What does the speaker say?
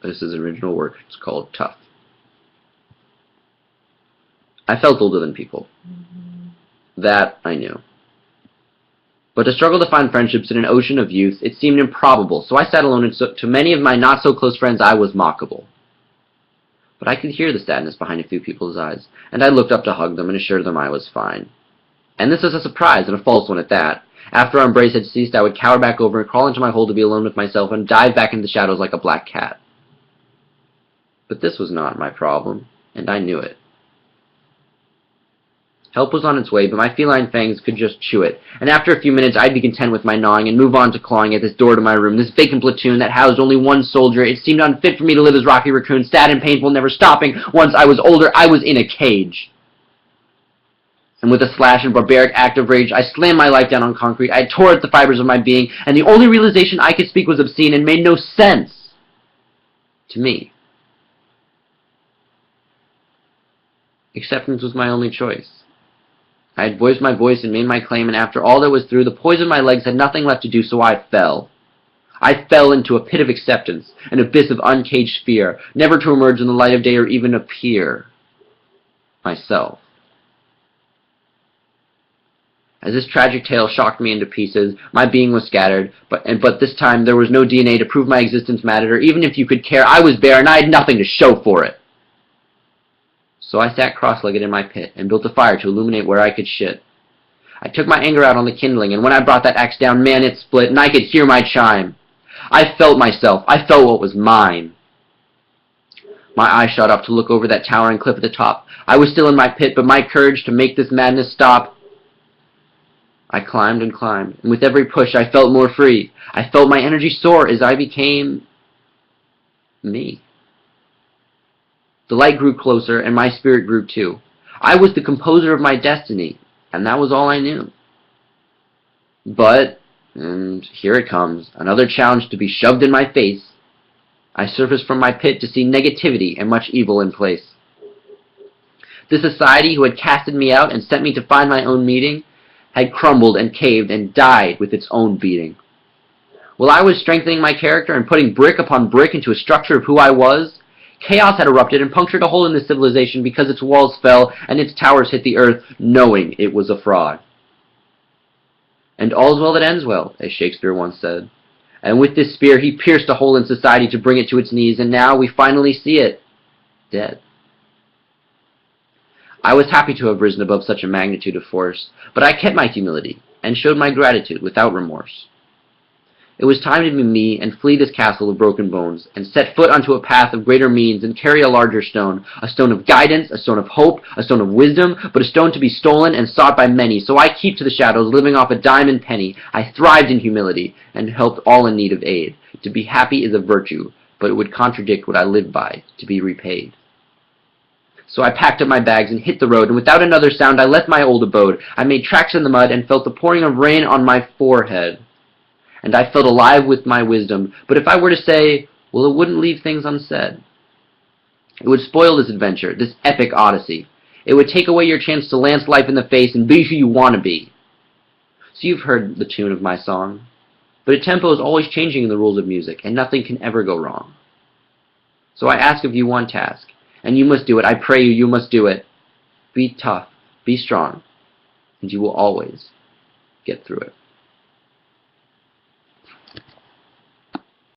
This is an original work. It's called Tough. I felt older than people. That I knew. But to struggle to find friendships in an ocean of youth, it seemed improbable, so I sat alone, and to many of my not-so-close friends I was mockable. But I could hear the sadness behind a few people's eyes, and I looked up to hug them and assure them I was fine. And this was a surprise, and a false one at that. After our embrace had ceased, I would cower back over and crawl into my hole to be alone with myself and dive back into the shadows like a black cat. But this was not my problem, and I knew it. Help was on its way, but my feline fangs could just chew it, and after a few minutes I'd be content with my gnawing and move on to clawing at this door to my room, this vacant platoon that housed only one soldier. It seemed unfit for me to live as Rocky Raccoon, sad and painful, never stopping. Once I was older, I was in a cage. And with a slash and barbaric act of rage, I slammed my life down on concrete. I tore at the fibers of my being, and the only realization I could speak was obscene and made no sense to me. Acceptance was my only choice. I had voiced my voice and made my claim, and after all that was through, the poison in my legs had nothing left to do, so I fell. I fell into a pit of acceptance, an abyss of uncaged fear, never to emerge in the light of day or even appear myself. As this tragic tale shocked me into pieces, my being was scattered, but this time there was no DNA to prove my existence mattered, or even if you could care, I was bare and I had nothing to show for it. So I sat cross-legged in my pit and built a fire to illuminate where I could shit. I took my anger out on the kindling, and when I brought that axe down, man, it split, and I could hear my chime. I felt myself. I felt what was mine. My eye shot up to look over that towering cliff at the top. I was still in my pit, but my courage to make this madness stop. I climbed and climbed, and with every push I felt more free. I felt my energy soar as I became me. The light grew closer, and my spirit grew too. I was the composer of my destiny, and that was all I knew. But, and here it comes, another challenge to be shoved in my face. I surfaced from my pit to see negativity and much evil in place. The society who had casted me out and sent me to find my own meaning had crumbled and caved and died with its own beating. While I was strengthening my character and putting brick upon brick into a structure of who I was, chaos had erupted and punctured a hole in this civilization because its walls fell and its towers hit the earth, knowing it was a fraud. And all's well that ends well, as Shakespeare once said. And with this spear he pierced a hole in society to bring it to its knees, and now we finally see it dead. I was happy to have risen above such a magnitude of force, but I kept my humility and showed my gratitude without remorse. It was time to be me and flee this castle of broken bones and set foot onto a path of greater means and carry a larger stone, a stone of guidance, a stone of hope, a stone of wisdom, but a stone to be stolen and sought by many. So I keep to the shadows, living off a dime and penny. I thrived in humility and helped all in need of aid. To be happy is a virtue, but it would contradict what I live by, to be repaid. So I packed up my bags and hit the road, and without another sound I left my old abode. I made tracks in the mud and felt the pouring of rain on my forehead. And I felt alive with my wisdom, but if I were to say, well, it wouldn't leave things unsaid. It would spoil this adventure, this epic odyssey. It would take away your chance to lance life in the face and be who you want to be. So you've heard the tune of my song, but a tempo is always changing in the rules of music, and nothing can ever go wrong. So I ask of you one task, and you must do it. I pray you, you must do it. Be tough, be strong, and you will always get through it.